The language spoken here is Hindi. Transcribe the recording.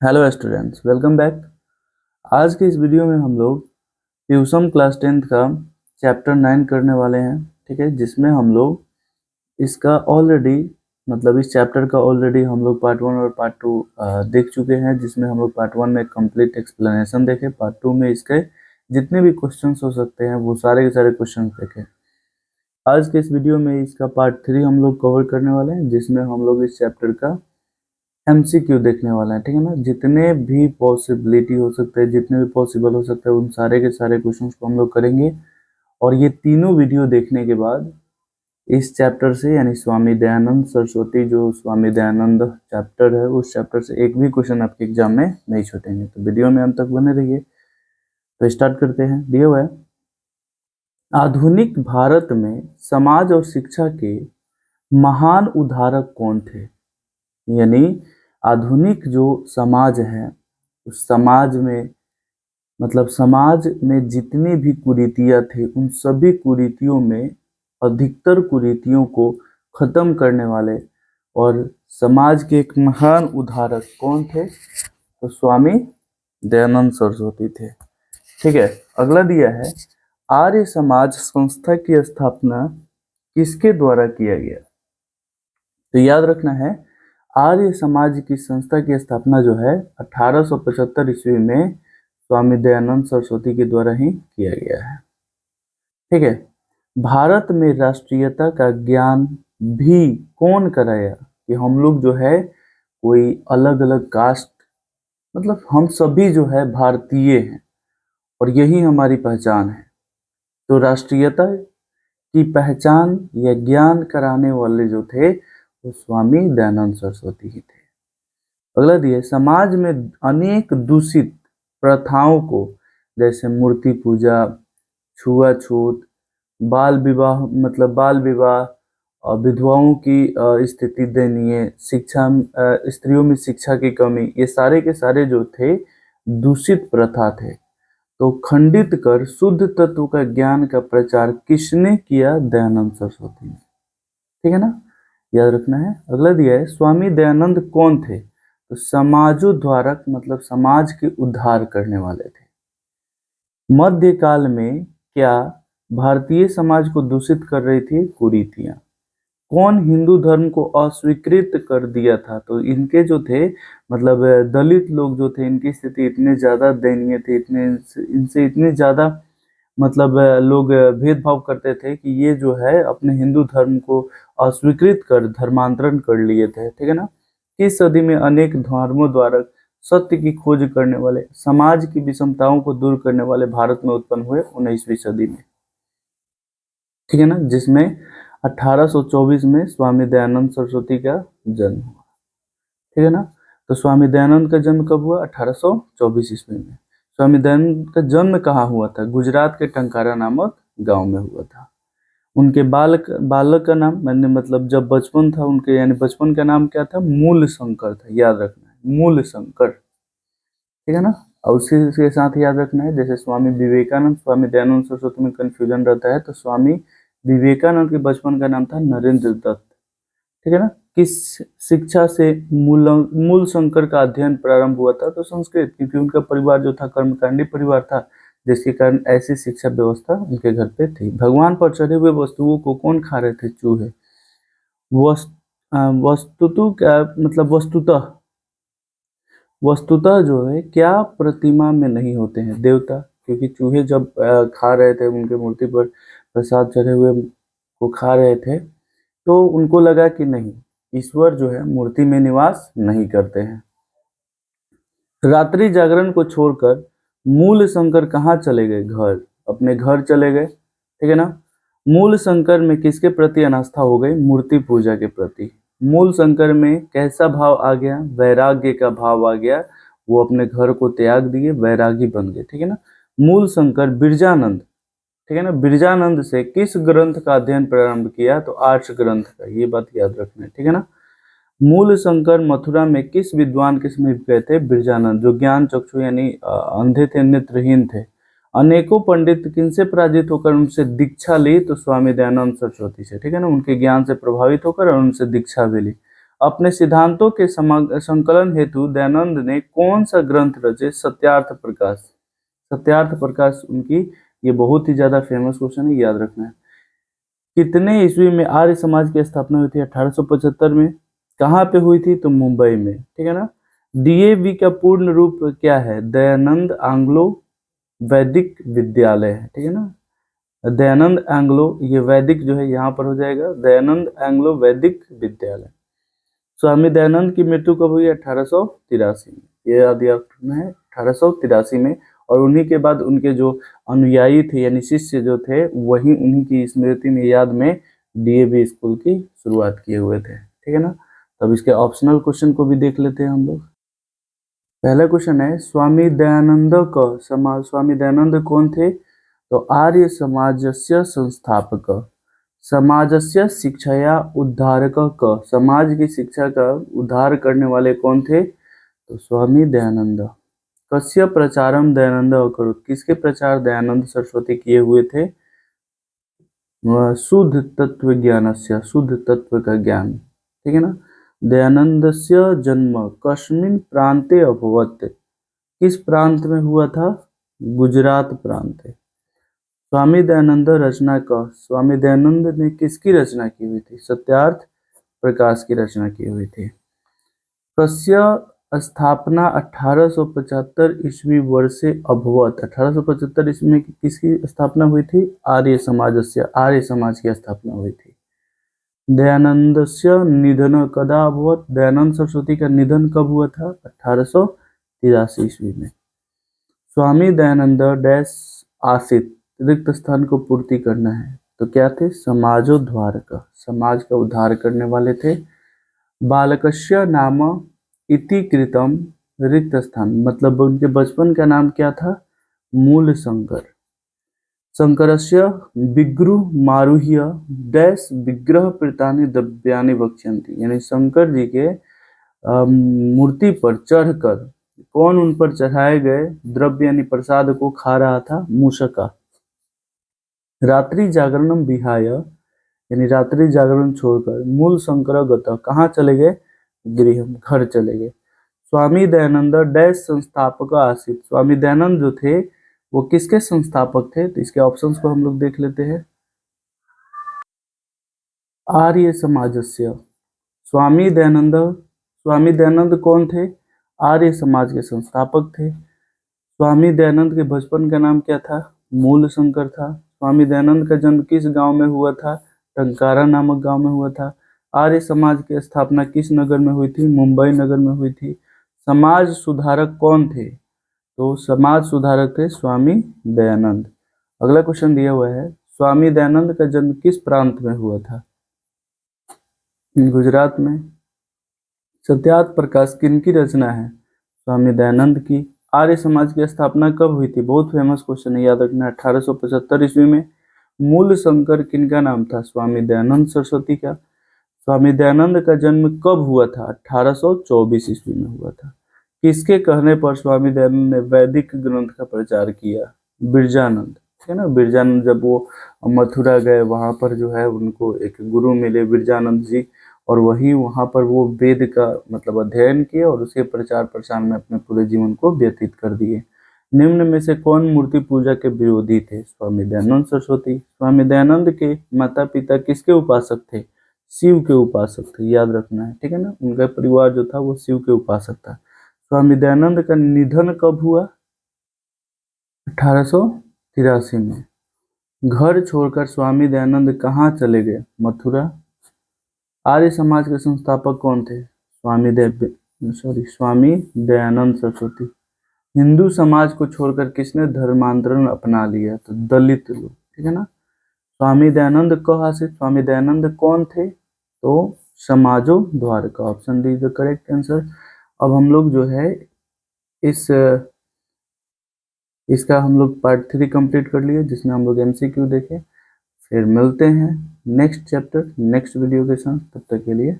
Hello students, welcome back. आज के इस वीडियो में हम लोग ट्यूशन क्लास 10th का चैप्टर 9 करने वाले हैं। ठीक है, जिसमें हम लोग इसका ऑलरेडी इस चैप्टर का ऑलरेडी हम लोग पार्ट 1 और पार्ट 2 देख चुके हैं, जिसमें हम लोग पार्ट 1 में कंप्लीट एक्सप्लेनेशन देखे, पार्ट 2 में इसके जितने भी क्वेश्चंस हो सकते हैं वो सारे के सारे क्वेश्चंस देखे। आज के इस वीडियो में इसका पार्ट 3 हम लोग कवर करने वाले हैं, जिसमें हम लोग इस चैप्टर का MCQ देखने वाला है। ठीक है ना, जितने भी पॉसिबिलिटी हो सकते हैं, जितने भी पॉसिबल हो सकते हैं, उन सारे के सारे क्वेश्चंस को हम लोग करेंगे। और ये तीनों वीडियो देखने के बाद इस चैप्टर से यानी स्वामी दयानंद सरस्वती जो स्वामी दयानंद चैप्टर है, उस चैप्टर से एक भी क्वेश्चन आपके एग्जाम में नहीं छूटेंगे। तो वीडियो में अंत तक बने रहिए। तो स्टार्ट करते हैं। दिया हुआ है, आधुनिक भारत में समाज और शिक्षा के महान उद्धारक कौन थे। यानी आधुनिक जो समाज है, उस समाज में समाज में जितनी भी कुरीतियां थी, उन सभी कुरीतियों में अधिकतर कुरीतियों को खत्म करने वाले और समाज के एक महान उद्धारक कौन थे, तो स्वामी दयानंद सरस्वती थे। ठीक है, अगला दिया है, आर्य समाज संस्था की स्थापना किसके द्वारा किया गया। तो याद रखना है, आर्य समाज की संस्था की स्थापना जो है 1875 ईस्वी में स्वामी दयानंद सरस्वती के द्वारा ही किया गया है। ठीक है, भारत में राष्ट्रीयता का ज्ञान भी कौन कराया, कि हम लोग जो है कोई अलग अलग कास्ट, हम सभी जो है भारतीय हैं और यही हमारी पहचान है। तो राष्ट्रीयता की पहचान या ज्ञान कराने वाले जो थे वो स्वामी दयानंद सरस्वती ही थे। अगला दिया, समाज में अनेक दूषित प्रथाओं को, जैसे मूर्ति पूजा, छुआछूत, बाल विवाह और विधवाओं की स्थिति दयनीय, शिक्षा, स्त्रियों में शिक्षा की कमी, ये सारे के सारे जो थे दूषित प्रथा थे। तो खंडित कर शुद्ध तत्व का ज्ञान का प्रचार किसने किया, दयानंद सरस्वती ने। ठीक है ना, याद रखना है। अगला दिया है, स्वामी दयानंद कौन थे, तो समाजोद्धारक, समाज के उद्धार करने वाले थे। मध्यकाल में क्या भारतीय समाज को दूषित कर रही थी कुरीतियां। कौन हिंदू धर्म को अस्वीकृत कर दिया था, तो इनके जो थे दलित लोग जो थे, इनकी स्थिति इतने ज्यादा दयनीय थी, इनसे इतने ज्यादा लोग भेदभाव करते थे कि ये जो है अपने हिंदू धर्म को अस्वीकृत कर धर्मांतरण कर लिए थे। ठीक है ना, इस सदी में अनेक धर्मों द्वारा सत्य की खोज करने वाले, समाज की विषमताओं को दूर करने वाले भारत में उत्पन्न हुए 19वीं सदी में। ठीक है ना, जिसमें 1824 में स्वामी दयानंद सरस्वती का जन्म हुआ। ठीक है ना, तो स्वामी दयानंद का जन्म कब हुआ, 1824 ईस्वी में। स्वामी दयानंद का जन्म कहाँ हुआ था, गुजरात के टंकारा नामक गांव में हुआ था। उनके बालक का नाम जब बचपन था उनके, यानी बचपन का नाम क्या था, मूल शंकर था। याद रखना है, मूल शंकर। ठीक है ना, और उसी के साथ याद रखना है, जैसे स्वामी विवेकानंद, स्वामी दयानंद सरस्वती में कंफ्यूजन रहता है, तो स्वामी विवेकानंद के बचपन का नाम था नरेंद्र दत्त। ठीक है ना, किस शिक्षा से मूल शंकर का अध्ययन प्रारंभ हुआ था, तो संस्कृत, क्योंकि उनका परिवार जो था कर्मकांडी परिवार था, जिसके कारण ऐसी शिक्षा व्यवस्था उनके घर पे थी। भगवान पर चढ़े हुए वस्तुओं को कौन खा रहे थे, चूहे। वस्तुतः जो है क्या प्रतिमा में नहीं होते हैं, देवता, क्योंकि चूहे जब खा रहे थे, उनके मूर्ति पर प्रसाद चढ़े हुए को खा रहे थे, तो उनको लगा कि नहीं, ईश्वर जो है मूर्ति में निवास नहीं करते हैं। रात्रि जागरण को छोड़कर मूल शंकर कहाँ चले गए, घर, अपने घर चले गए। ठीक है ना, मूल शंकर में किसके प्रति अनास्था हो गई, मूर्ति पूजा के प्रति। मूल शंकर में कैसा भाव आ गया, वैराग्य का भाव आ गया, वो अपने घर को त्याग दिए, वैरागी बन गए। ठीक है ना, मूल शंकर बिरजानंद, ठीक है ना, बिरजानंद से किस ग्रंथ का अध्ययन प्रारंभ किया, तो आर्ष ग्रंथ का, ये बात याद रखना है। ठीक है ना, मूल शंकर मथुरा में किस विद्वान के समीप गए थे, बिरजानंद, जो ज्ञान चक्षु यानी अंधे थे, नेत्रहीन थे। अनेकों पंडित किनसे पराजित होकर उनसे दीक्षा ली, तो स्वामी दयानंद सरस्वती से। ठीक है ना, उनके ज्ञान से प्रभावित होकर और उनसे दीक्षा भी ली। अपने सिद्धांतों के संकलन हेतु दयानंद ने कौन सा ग्रंथ रचे? सत्यार्थ प्रकाश। सत्यार्थ प्रकाश उनकी, ये बहुत ही ज्यादा फेमस क्वेश्चन है, याद रखना है। कितने ईस्वी में आर्य समाज की स्थापना हुई थी? 1875 में। कहाँ पे हुई थी? तो मुंबई में, ठीक है ना। डीएवी का पूर्ण रूप क्या है? दयानंद आंग्लो वैदिक विद्यालय है, ठीक है ना। दयानंद एंग्लो, ये वैदिक जो है यहाँ पर हो जाएगा, दयानंद एंग्लो वैदिक विद्यालय। स्वामी दयानंद की मृत्यु कब हुई? 1883 में। ये याद रखना है, 1883 में। और उन्हीं के बाद उनके जो अनुयायी थे यानी शिष्य जो थे, वही उन्हीं की स्मृति में, याद में डीएवी स्कूल की शुरुआत किए हुए थे, ठीक है ना। तब इसके ऑप्शनल क्वेश्चन को भी देख लेते हैं हम लोग। पहला क्वेश्चन है, स्वामी दयानंद स्वामी दयानंद कौन थे? तो आर्य समाजस्य संस्थापक। समाजस्य शिक्षाया उद्धारक क, समाज की शिक्षा का उद्धार करने वाले कौन थे? तो स्वामी दयानंद। कस्य प्रचारम दयानंद अकरोत्, किसके प्रचार दयानंद सरस्वती किए हुए थे? शुद्ध तत्व ज्ञानस्य, शुद्ध तत्व का ज्ञान, ठीक है ना। दयानंदस्य जन्म कस्मिन् प्रान्ते अभवत्, किस प्रांत में हुआ था? गुजरात प्रांत है। स्वामी दयानंद रचना का, स्वामी दयानंद ने किसकी रचना की हुई थी? सत्यार्थ प्रकाश की रचना की हुई थी। कस्य स्थापना 1875 ईस्वी वर्षे अभवत, 1875 ईस्वी में किसकी स्थापना हुई थी? आर्य समाजस्य, आर्य समाज की स्थापना हुई थी। दयानंदस्य निधन कदा अभवत, दयानंद सरस्वती का निधन कब हुआ था? 1883 ईस्वी में। स्वामी दयानंद डैश आसित, रिक्त स्थान को पूर्ति करना है, तो क्या थे? समाजोद्धारक, समाज का उद्धार करने वाले थे। बालकस्य नाम इति कृतम रिक्त स्थान, मतलब उनके बचपन का नाम क्या था? मूल शंकर। शंकरस्य विग्रह मारुह्य डैश विग्रह प्रतानि द्रव्यानि भक्ष्यन्ति, यानी शंकर जी के मूर्ति पर चढ़कर कौन उन पर चढ़ाए गए द्रव्य यानी प्रसाद को खा रहा था? मूषका। रात्रि जागरणम विहाय, यानी रात्रि जागरण छोड़कर मूल शंकर गत, कहाँ चले गए? गृह, घर चले गए। स्वामी दयानंद डैश संस्थापक आसित, स्वामी दयानंद जो थे वो किसके संस्थापक थे? तो इसके ऑप्शंस को हम लोग देख लेते हैं। आर्य समाजस्य, स्वामी दयानंद कौन थे? आर्य समाज के संस्थापक थे। स्वामी दयानंद के बचपन का नाम क्या था? मूल शंकर था। स्वामी दयानंद का जन्म किस गांव में हुआ था? टंकारा नामक गांव में हुआ था। आर्य समाज की स्थापना किस नगर में हुई थी? मुंबई नगर में हुई थी। समाज सुधारक कौन थे? तो समाज सुधारक थे स्वामी दयानंद। अगला क्वेश्चन दिया हुआ है, स्वामी दयानंद का जन्म किस प्रांत में हुआ था? गुजरात में। सत्यार्थ प्रकाश किनकी रचना है? स्वामी दयानंद की। आर्य समाज की स्थापना कब हुई थी? बहुत फेमस क्वेश्चन है, याद रखना। 1875 ईस्वी में। मूल शंकर किनका नाम था? स्वामी दयानंद सरस्वती का। स्वामी दयानंद का जन्म कब हुआ था? 1824 ईस्वी में हुआ था। किसके कहने पर स्वामी दयानंद ने वैदिक ग्रंथ का प्रचार किया? बिरजानंद, ठीक है ना। बिरजानंद जब वो मथुरा गए, वहां पर जो है उनको एक गुरु मिले बिरजानंद जी, और वही वहां पर वो वेद का मतलब अध्ययन किए और उसके प्रचार प्रसार में अपने पूरे जीवन को व्यतीत कर दिए। निम्न में से कौन मूर्ति पूजा के विरोधी थे? स्वामी दयानंद सरस्वती। स्वामी दयानंद के माता पिता किसके उपासक थे? शिव के उपासक थे, याद रखना है, ठीक है ना। उनका परिवार जो था वो शिव के उपासक था। स्वामी दयानंद का निधन कब हुआ? 1883 में। घर छोड़कर स्वामी दयानंद कहाँ चले गए? मथुरा। आर्य समाज के संस्थापक कौन थे? स्वामी दयानंद सरस्वती। हिंदू समाज को छोड़कर किसने धर्मांतरण अपना लिया? तो दलित लोग, ठीक है ना। स्वामी दयानंद कहाँ से? स्वामी दयानंद कौन थे? तो समाजोद्धारक, option D the correct answer. अब हम लोग जो है इसका हम लोग पार्ट 3 कंप्लीट कर लिए, जिसमें हम लोग एमसीक्यू देखे। फिर मिलते हैं नेक्स्ट चैप्टर नेक्स्ट वीडियो के साथ, तब तक के लिए